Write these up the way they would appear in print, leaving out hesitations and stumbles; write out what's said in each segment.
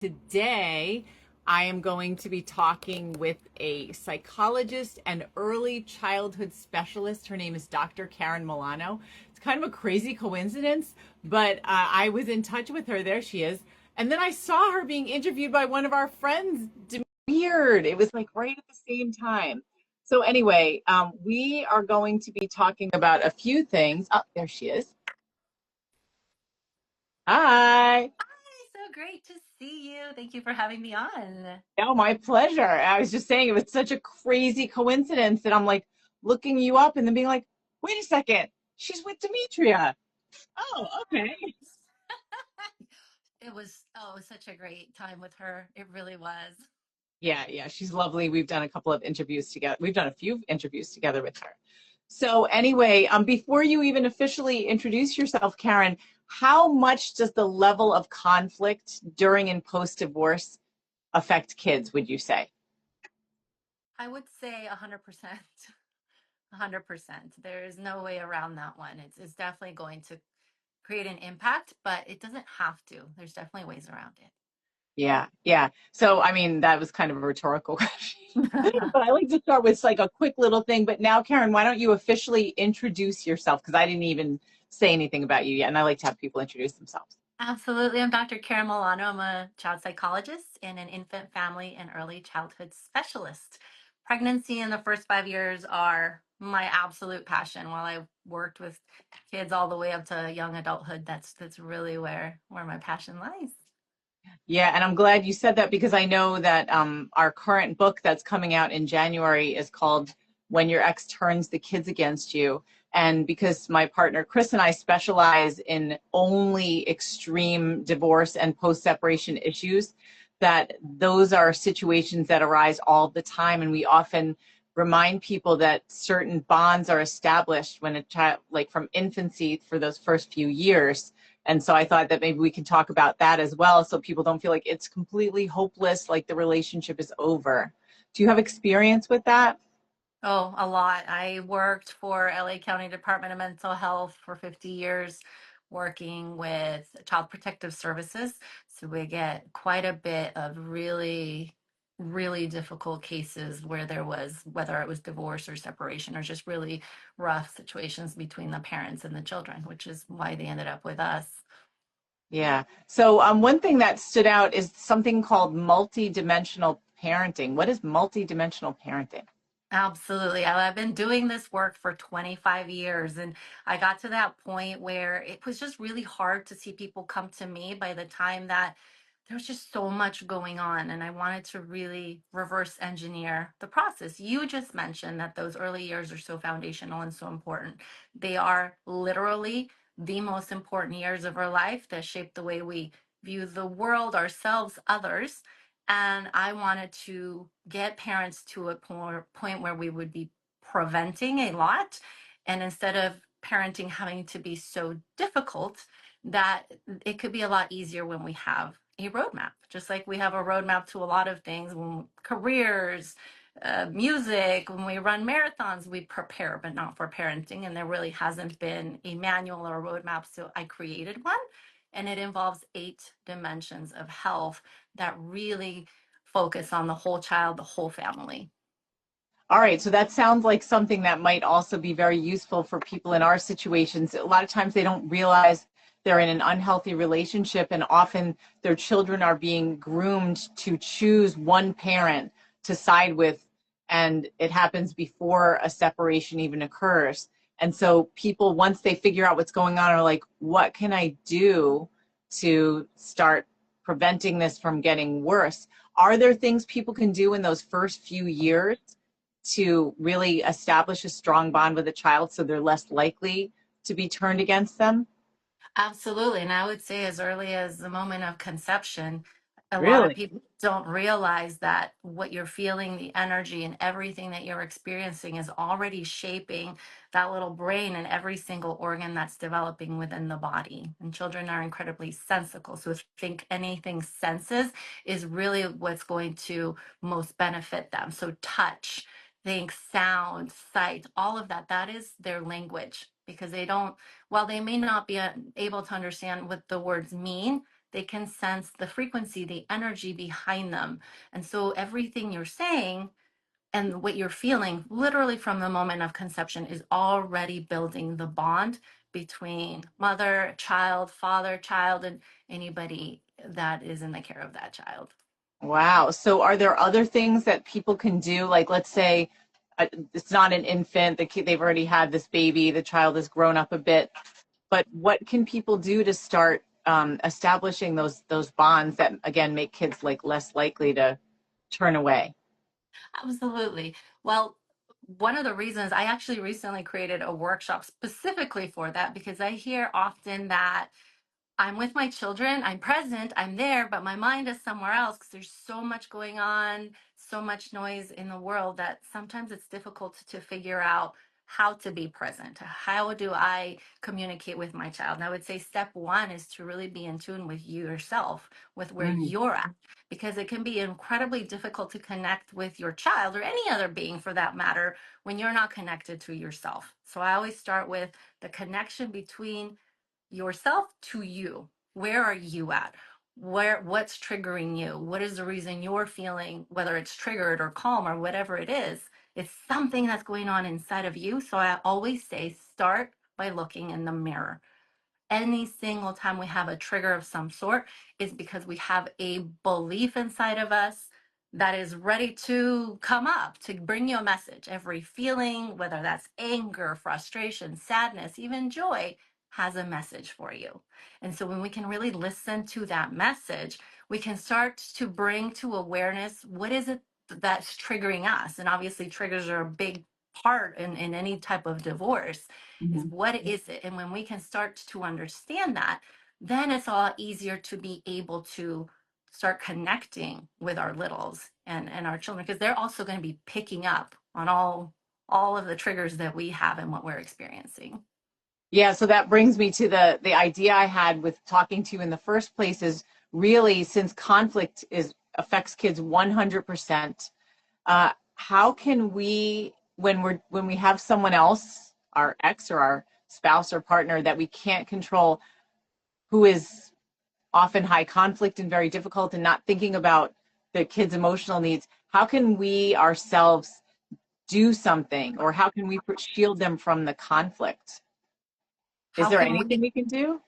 Today, I am going to be talking with a psychologist and early childhood specialist. Her name is Dr. Karen Molano. It's kind of a crazy coincidence, but I was in touch with her. There she is. And then I saw her being interviewed by one of our friends. Weird. It was like right at the same time. So, anyway, we are going to be talking about a few things. Oh, there she is. Hi. So great to see you. Thank you for having me on. No, my pleasure. I was just saying it was such a crazy coincidence that I'm like looking you up and then being like, wait a second, she's with Demetria. Oh, okay. It was such a great time with her. It really was. Yeah, she's lovely. We've done a couple of interviews together. We've done a few interviews together with her. So anyway, before you even officially introduce yourself, Karen, how much does the level of conflict during and post divorce affect kids, would you say? I would say 100%. 100%. There's no way around that one. It's definitely going to create an impact, but it doesn't have to. There's definitely ways around Yeah. So, I mean, that was kind of a rhetorical question, it. but I like to start with like a quick little thing. But now, Karen, why don't you officially introduce yourself? Because I didn't even say anything about you yet, and I like to have people introduce themselves. Absolutely. I'm Dr. Karen Molano. I'm a child psychologist and an infant, family, and early childhood specialist. Pregnancy and the first 5 years are my absolute passion. While I've worked with kids all the way up to young adulthood, that's really where my passion lies. Yeah, and I'm glad you said that because I know that our current book that's coming out in January is called When Your Ex Turns the Kids Against You. And because my partner Chris and I specialize in only extreme divorce and post-separation issues, that those are situations that arise all the time. And we often remind people that certain bonds are established when a child, like from infancy for those first few years, and so I thought that maybe we can talk about that as well so people don't feel like it's completely hopeless, like the relationship is over. Do you have experience with that? Oh, a lot. I worked for LA County Department of Mental Health for 50 years, working with Child Protective Services. So we get quite a bit of really difficult cases where there was, whether it was divorce or separation or just really rough situations between the parents and the children, which is why they ended up with us. Yeah. So one thing that stood out is something called multidimensional parenting. What is multidimensional parenting? Absolutely. I've been doing this work for 25 years, and I got to that point where it was just really hard to see people come to me by the time that there was just so much going on. And I wanted to really reverse engineer the process. You just mentioned that those early years are so foundational and so important. They are literally the most important years of our life that shape the way we view the world, ourselves, others. And I wanted to get parents to a point where we would be preventing a lot. And instead of parenting having to be so difficult, that it could be a lot easier when we have a roadmap, just like we have a roadmap to a lot of things, when careers, music, when we run marathons, we prepare, but not for parenting. And there really hasn't been a manual or a roadmap. So I created one, and it involves 8 dimensions of health that really focus on the whole child, the whole family. All right, so that sounds like something that might also be very useful for people in our situations. A lot of times they don't realize they're in an unhealthy relationship, and often their children are being groomed to choose one parent to side with, and it happens before a separation even occurs. And so people, once they figure out what's going on, are like, what can I do to start preventing this from getting worse? Are there things people can do in those first few years to really establish a strong bond with a child so they're less likely to be turned against them? Absolutely. And I would say as early as the moment of conception, a lot of Really? people don't realize that what you're feeling, the energy and everything that you're experiencing is already shaping that little brain and every single organ that's developing within the body. And children are incredibly sensible. So if you think anything senses is really what's going to most benefit them. So touch, think, sound, sight, all of that, that is their language because they don't, while they may not be able to understand what the words mean, they can sense the frequency, the energy behind them. And so everything you're saying and what you're feeling literally from the moment of conception is already building the bond between mother, child, father, child, and anybody that is in the care of that child. Wow. So are there other things that people can do? Like, let's say it's not an infant, they've already had this baby, the child has grown up a bit, but what can people do to start establishing those bonds that again make kids like less likely to turn away? Absolutely. Well, one of the reasons I actually recently created a workshop specifically for that, because I hear often that I'm with my children, I'm present, I'm there, but my mind is somewhere else because there's so much going on, so much noise in the world that sometimes it's difficult to figure out how to be present. How do I communicate with my child? And I would say step one is to really be in tune with you yourself, with where Mm, you're at, because it can be incredibly difficult to connect with your child or any other being for that matter when you're not connected to yourself. So I always start with the connection between yourself to you. Where are you at? What's triggering you? What is the reason you're feeling, whether it's triggered or calm or whatever it is? It's something that's going on inside of you. So I always say start by looking in the mirror. Any single time we have a trigger of some sort is because we have a belief inside of us that is ready to come up to bring you a message. Every feeling, whether that's anger, frustration, sadness, even joy, has a message for you. And so when we can really listen to that message, we can start to bring to awareness what is it that's triggering us. And obviously, triggers are a big part in any type of divorce is mhm. what is it? And when we can start to understand that, then it's a lot easier to be able to start connecting with our littles and our children because they're also going to be picking up on all of the triggers that we have and what we're experiencing. Yeah, so that brings me to the idea I had with talking to you in the first place is really since conflict is affects kids 100%, how can we when we have someone else, our ex or our spouse or partner that we can't control, who is often high conflict and very difficult and not thinking about the kids' emotional needs, how can we ourselves do something or how can we shield them from the conflict? Is How there can anything we? we can do?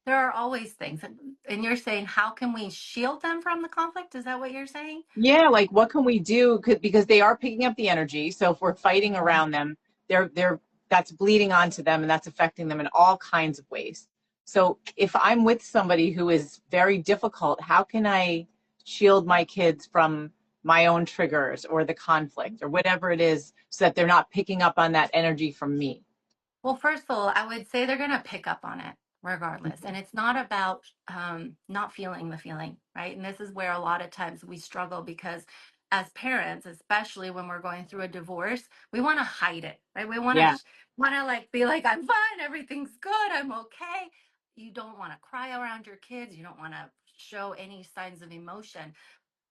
There are always things. And you're saying, how can we shield them from the conflict? Is that what you're saying? Yeah, like what can we do? Because they are picking up the energy. So if we're fighting Mhm. around them, they're that's bleeding onto them and that's affecting them in all kinds of ways. So if I'm with somebody who is very difficult, how can I shield my kids from my own triggers or the conflict or whatever it is so that they're not picking up on that energy from me? Well, first of all, I would say they're going to pick up on it regardless. And it's not about not feeling the feeling, right? And this is where a lot of times we struggle because as parents, especially when we're going through a divorce, we want to hide it, right? We Yeah. want to like be like, I'm fine, everything's good, I'm okay. You don't want to cry around your kids. You don't want to show any signs of emotion.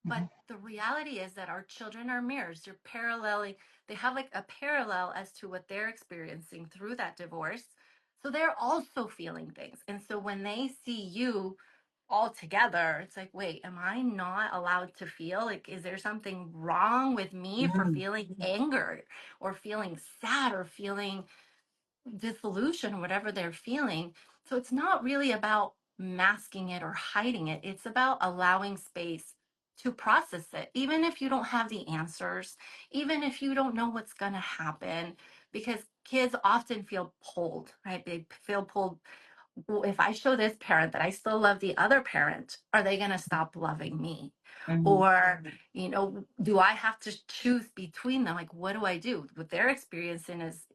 But Mhm. the reality is that our children are mirrors. They're paralleling, they have like a parallel as to what they're experiencing through that divorce. So they're also feeling things. And so when they see you all together, it's like, wait, am I not allowed to feel? Like, is there something wrong with me for Mm, feeling anger or feeling sad or feeling dissolution, whatever they're feeling? So it's not really about masking it or hiding it. It's about allowing space to process it, even if you don't have the answers, even if you don't know what's going to happen, because kids often feel pulled, right? They feel pulled. Well, if I show this parent that I still love the other parent, are they going to stop loving me? mhm, Or, do I have to choose between them? Like, what do I do? What they're experiencing is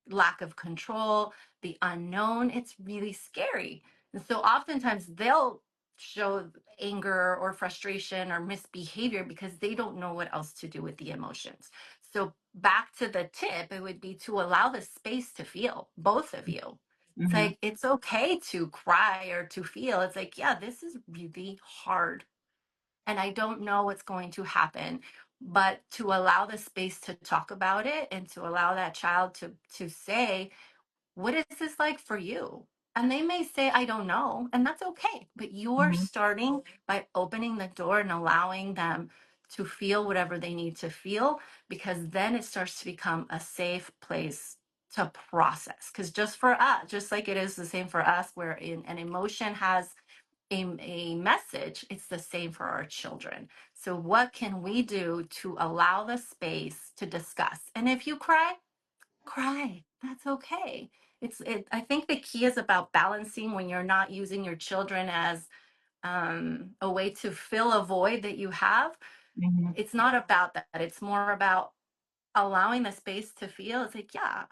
lack of control, the unknown. It's really scary. And so oftentimes they'll show anger or frustration or misbehavior because they don't know what else to do with the emotions. So back to the tip, it would be to allow the space to feel, both of you. It's mhm. like, it's okay to cry or to feel. It's like, yeah, this is really hard. And I don't know what's going to happen. But to allow the space to talk about it and to allow that child to say, what is this like for you? And they may say, I don't know, and that's okay. But you're Mhm. starting by opening the door and allowing them to feel whatever they need to feel, because then it starts to become a safe place to process. Because just for us, just like it is the same for us, where an emotion has a message, it's the same for our children. So, what can we do to allow the space to discuss? And if you cry, cry. That's okay. I think the key is about balancing when you're not using your children as a way to fill a void that you have. Mhm. It's not about that. It's more about allowing the space to feel. It's like, yeah,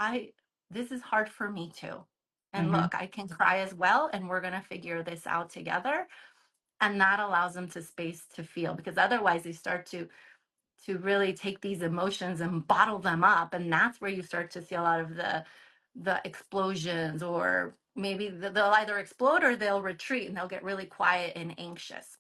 this is hard for me too. And Mhm. look, I can cry as well, and we're going to figure this out together. And that allows them to space to feel, because otherwise they start to really take these emotions and bottle them up, and that's where you start to see a lot of the explosions, or maybe they'll either explode or they'll retreat and they'll get really quiet and anxious.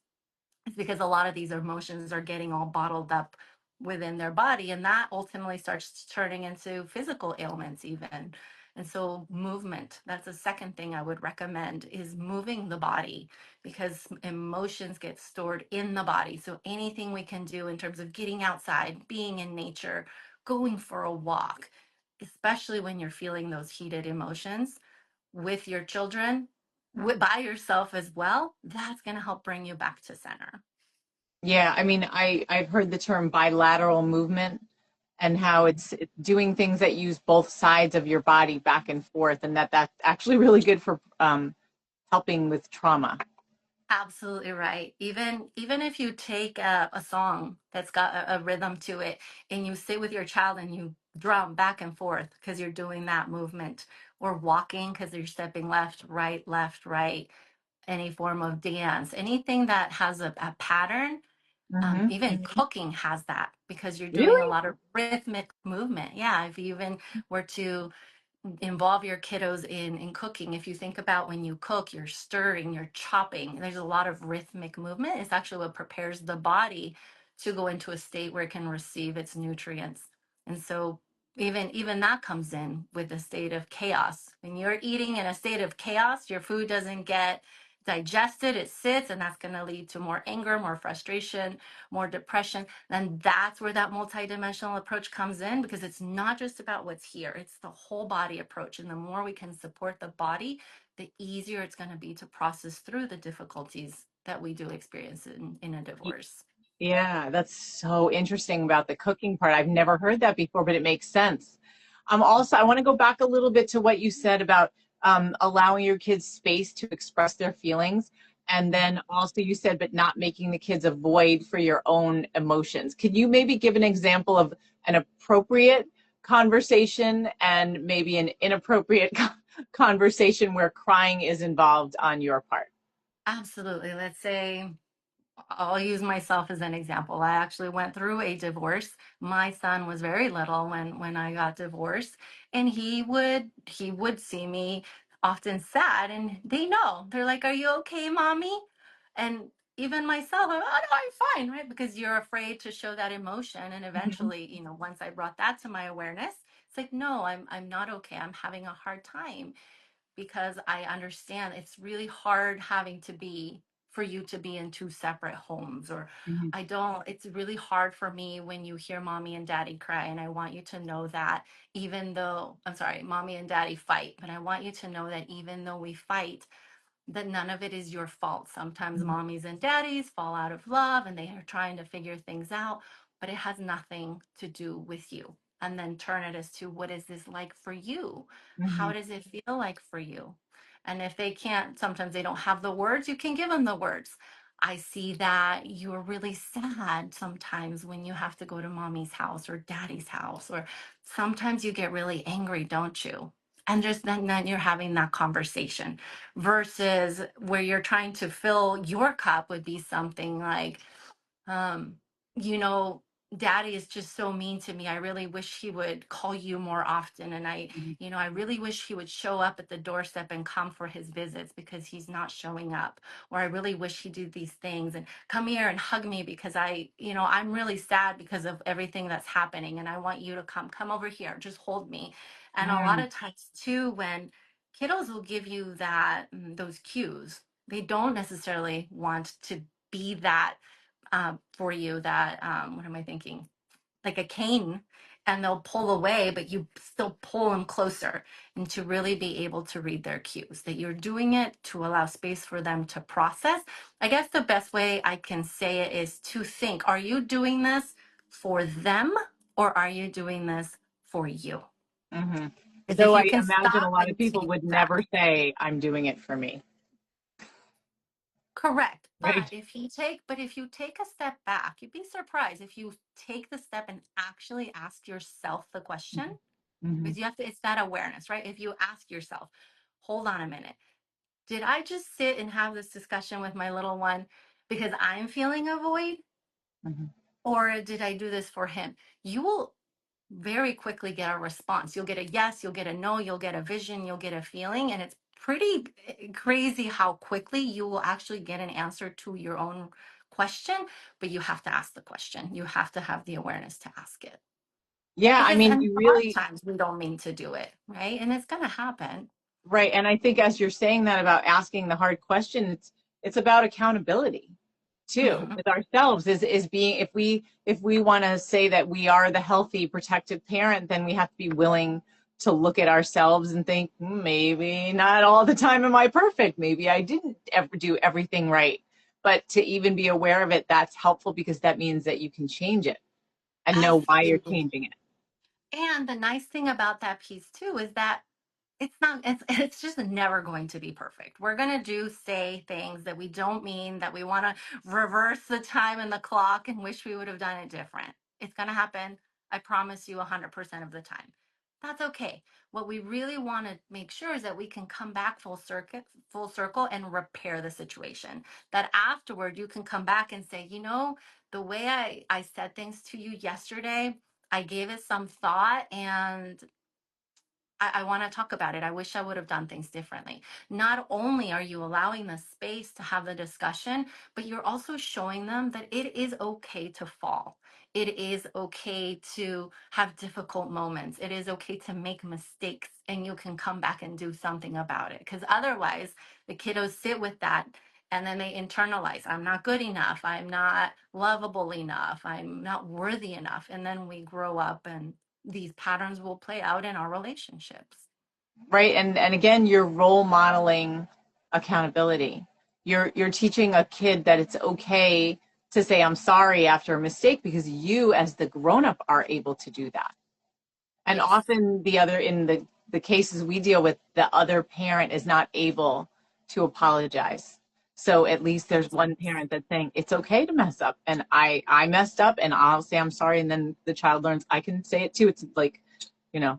It's because a lot of these emotions are getting all bottled up within their body, and that ultimately starts turning into physical ailments even. And so movement, that's the second thing I would recommend, is moving the body, because emotions get stored in the body. So anything we can do in terms of getting outside, being in nature, going for a walk, especially when you're feeling those heated emotions with your children, by yourself as well, that's going to help bring you back to center. Yeah, I mean, I've heard the term bilateral movement and how it's doing things that use both sides of your body back and forth, and that's actually really good for helping with trauma. Absolutely right. Even if you take a song that's got a rhythm to it, and you sit with your child and you drum back and forth because you're doing that movement, or walking because you're stepping left, right, any form of dance, anything that has a pattern. Hmm. Even cooking has that, because you're doing a Really? lot of rhythmic movement. Yeah, if you even were to involve your kiddos in cooking, if you think about when you cook, you're stirring, you're chopping, there's a lot of rhythmic movement. It's actually what prepares the body to go into a state where it can receive its nutrients. And so even that comes in with a state of chaos. When you're eating in a state of chaos, your food doesn't get digested, it sits, and that's going to lead to more anger, more frustration, more depression. Then that's where that multidimensional approach comes in, because it's not just about what's here, it's the whole body approach. And the more we can support the body, the easier it's going to be to process through the difficulties that we do experience in a divorce. Yeah, that's so interesting about the cooking part. I've never heard that before, but it makes sense. Also, I want to go back a little bit to what you said about allowing your kids space to express their feelings. And then also you said, but not making the kids a void for your own emotions. Could you maybe give an example of an appropriate conversation and maybe an inappropriate conversation where crying is involved on your part? Absolutely. Let's say, I'll use myself as an example. I actually went through a divorce. My son was very little when I got divorced, and he would see me often sad, and they know. They're like, "Are you okay, mommy?" And even myself, I'm, "Oh, no, I'm fine," right? Because you're afraid to show that emotion, and Mhm. eventually, once I brought that to my awareness, it's like, "No, I'm not okay. I'm having a hard time." Because I understand it's really hard having to be for you to be in two separate homes. Or Mhm. I don't, it's really hard for me when you hear mommy and daddy cry. And I want you to know that, even though, I'm sorry, mommy and daddy fight, but I want you to know that even though we fight, that none of it is your fault. Sometimes Mhm. mommies and daddies fall out of love and they are trying to figure things out, but it has nothing to do with you. And then turn it as to, what is this like for you? How Mhm. does it feel like for you? And if they can't, sometimes they don't have the words, you can give them the words. I see that you're really sad sometimes when you have to go to mommy's house or daddy's house, or sometimes you get really angry, don't you? And just then you're having that conversation, versus where you're trying to fill your cup would be something like, um, you know, daddy is just so mean to me. I really wish he would call you more often. And Mhm. I really wish he would show up at the doorstep and come for his visits because he's not showing up. Or I really wish he did these things and come here and hug me because I'm really sad because of everything that's happening. And I want you to come over here, just hold me. And a lot Mhm. of times too, when kiddos will give you that those cues. They don't necessarily want to be that for you. That what am I thinking? Like a cane, and they'll pull away, but you still pull them closer, and to really be able to read their cues. That you're doing it to allow space for them to process. I guess the best way I can say it is to think: Are you doing this for them, or are you doing this for you? Hmm. Because if Though I you can imagine a stop lot of and people take would that. never say, I'm doing it for me, Correct. right? But if you take a step back, you'd be surprised if you take the step and actually ask yourself the question. Hmm. Because you have to, it's that awareness, right? If you ask yourself, hold on a minute, did I just sit and have this discussion with my little one because I'm feeling a void? Hmm. Or did I do this for him? You will very quickly get a response. You'll get a yes, you'll get a no, you'll get a vision, you'll get a feeling. And it's pretty crazy how quickly you will actually get an answer to your own question. But you have to ask the question. You have to have the awareness to ask it. Yeah, I Because, mean, and you a lot of really, times we don't mean to do it, right? And it's going to happen. right. And I think as you're saying that about asking the hard question, it's about accountability too Mhm. with ourselves is being, if we want to say that we are the healthy protective parent, then we have to be willing to look at ourselves and think, maybe not all the time am I perfect, maybe I didn't ever do everything right, but to even be aware of it, that's helpful because that means that you can change it and know why you're Absolutely. changing it. And the nice thing about that piece too is that it's just never going to be perfect. We're going to say things that we don't mean, that we want to reverse the time and the clock and wish we would have done it different. It's going to happen. I promise you 100% of the time. That's okay. What we really want to make sure is that we can come back full circle and repair the situation. That afterward you can come back and say, the way I said things to you yesterday, I gave it some thought, and I want to talk about it. I wish I would have done things differently. Not only are you allowing the space to have the discussion, but you're also showing them that it is okay to fall. It is okay to have difficult moments. It is okay to make mistakes, and you can come back and do something about it. Because otherwise, the kiddos sit with that and then they internalize, I'm not good enough. I'm not lovable enough. I'm not worthy enough. And then we grow up and these patterns will play out in our relationships. Right. And again, you're role modeling accountability. You're teaching a kid that it's okay to say I'm sorry after a mistake because you as the grown up are able to do that. And Yes. often in the cases we deal with, the other parent is not able to apologize. So at least there's one parent that's saying it's okay to mess up, and I messed up and I'll say I'm sorry, and then the child learns I can say it too. It's like, you know,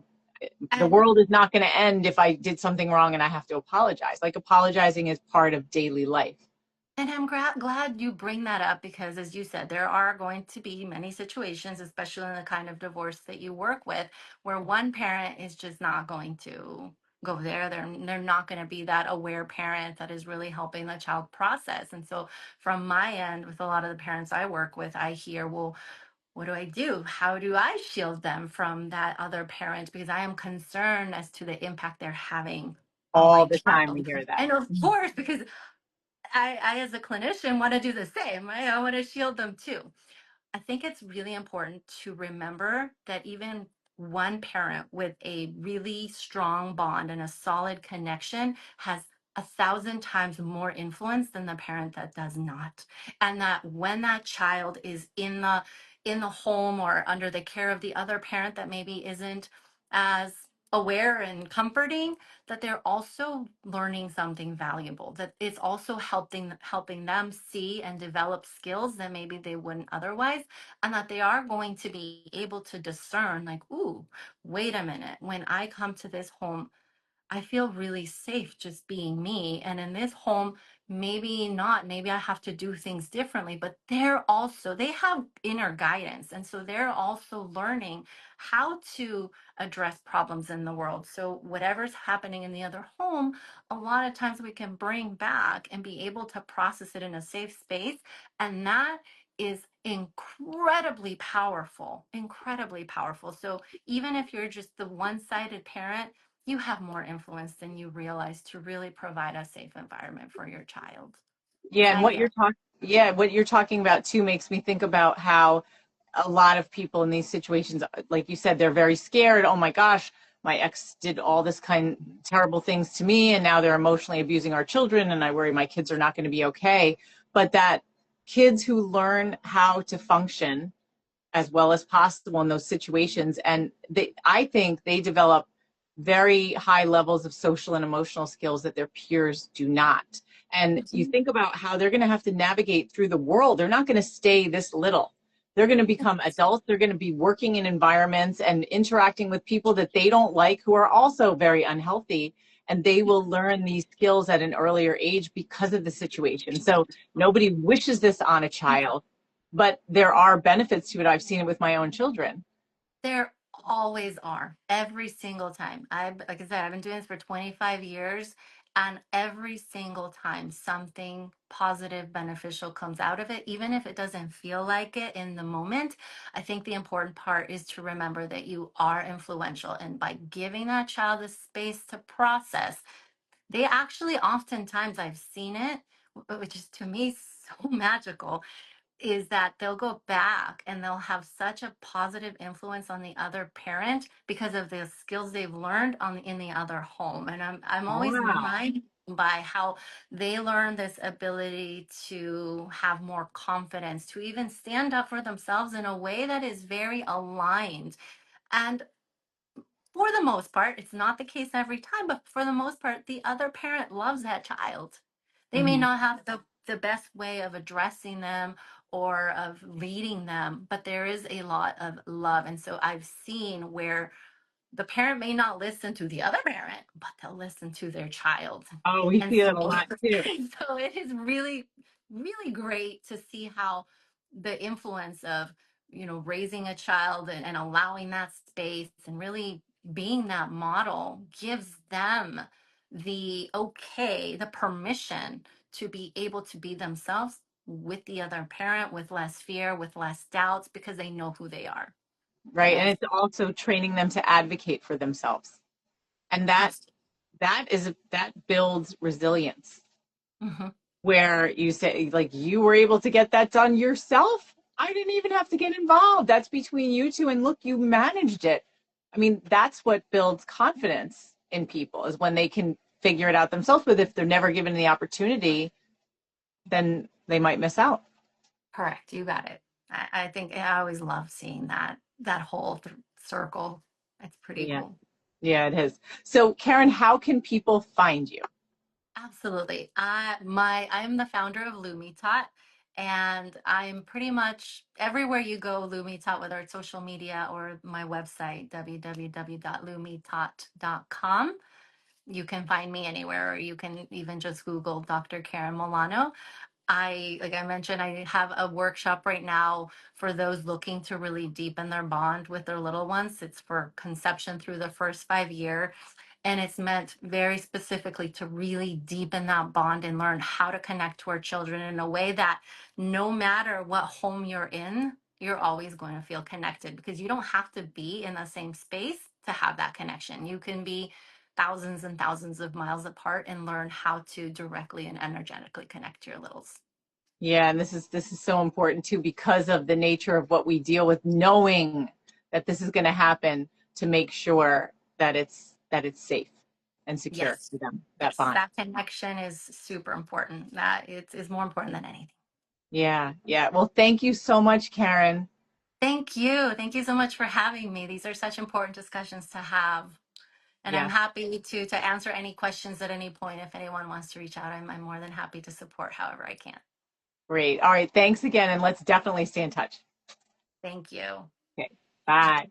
the And world is not going to end if I did something wrong and I have to apologize. Like apologizing is part of daily life. And I'm glad you bring that up because, as you said, there are going to be many situations, especially in the kind of divorce that you work with, where one parent is just not going to go there. They're not going to be that aware parent that is really helping the child process. And so, from my end, with a lot of the parents I work with, I hear, well, what do I do? How do I shield them from that other parent? Because I am concerned as to the impact they're having on All my the time we child. hear that. And of course, because I as a clinician, want to do the same. Right? I want to shield them too. I think it's really important to remember that even one parent with a really strong bond and a solid connection has 1,000 times more influence than the parent that does not. And that when that child is in the home or under the care of the other parent that maybe isn't as aware and comforting, that they're also learning something valuable, that it's also helping them see and develop skills that maybe they wouldn't otherwise, and that they are going to be able to discern, like, ooh, wait a minute, when I come to this home, I feel really safe just being me. And in this home, maybe not, maybe I have to do things differently, but they have inner guidance. And so they're also learning how to address problems in the world. So whatever's happening in the other home, a lot of times we can bring back and be able to process it in a safe space. And that is incredibly powerful, incredibly powerful. So even if you're just the one sided parent, you have more influence than you realize to really provide a safe environment for your child. Yeah, So and what yeah. you're talking yeah, what you're talking about too makes me think about how a lot of people in these situations, like you said, they're very scared. Oh my gosh, my ex did all this kind terrible things to me, and now they're emotionally abusing our children, and I worry my kids are not going to be okay. But that kids who learn how to function as well as possible in those situations, and I think they develop very high levels of social and emotional skills that their peers do not. And you Mhm. think about how they're going to have to navigate through the world. They're not going to stay this little. They're going to become adults. They're going to be working in environments and interacting with people that they don't like, who are also very unhealthy. And they will learn these skills at an earlier age because of the situation. So nobody wishes this on a child, but there are benefits to it. I've seen it with my own children. There always are. Every single time. Like I said, I've been doing this for 25 years, and every single time something positive, beneficial comes out of it, even if it doesn't feel like it in the moment. I think the important part is to remember that you are influential, and by giving that child the space to process, they actually oftentimes I've seen it, which is to me so magical, is that they'll go back and they'll have such a positive influence on the other parent because of the skills they've learned on in the other home. And I'm always Wow. minded by how they learn this ability to have more confidence, to even stand up for themselves in a way that is very aligned. And for the most part, it's not the case every time, but for the most part, the other parent loves that child. They may Mhm. not have the best way of addressing them or of leading them, but there is a lot of love. And so I've seen where the parent may not listen to the other parent, but they'll listen to their child. Oh, we And see so, that a lot too. so it is really, really great to see how the influence of, raising a child and allowing that space and really being that model gives them the okay, the permission to be able to be themselves with the other parent, with less fear, with less doubts, because they know who they are. And Right. And it's also training them to advocate for themselves. And absolutely. that builds resilience, Mhm. where you say, like, you were able to get that done yourself. I didn't even have to get involved. That's between you two. And look, you managed it. I mean, that's what builds confidence in people, is when they can figure it out themselves. But if they're never given the opportunity, then they might miss out. Correct. You got it. I think I always love seeing that whole circle. It's pretty Yeah. cool. Yeah, it is. So, Karen, how can people find you? Absolutely. I'm the founder of LumiTot, and I'm pretty much everywhere you go, LumiTot, whether it's social media or my website, www.lumitot.com. You can find me anywhere, or you can even just Google Dr. Karen Molano. Like I mentioned, I have a workshop right now for those looking to really deepen their bond with their little ones. It's for conception through the first 5 year, and it's meant very specifically to really deepen that bond and learn how to connect to our children in a way that no matter what home you're in, you're always going to feel connected, because you don't have to be in the same space to have that connection. You can be thousands and thousands of miles apart and learn how to directly and energetically connect to your littles. Yeah, and this is so important too, because of the nature of what we deal with, knowing that this is going to happen, to make sure that it's safe and secure Yes. for them, that Yes. bond. That connection is super important. That is more important than anything. Yeah, yeah. Well, thank you so much, Karen. Thank you. Thank you so much for having me. These are such important discussions to have. And I'm Yes, happy to answer any questions at any point. If anyone wants to reach out, I'm more than happy to support however I can. great. All right, thanks again, and let's definitely stay in touch. Thank you. Okay, bye.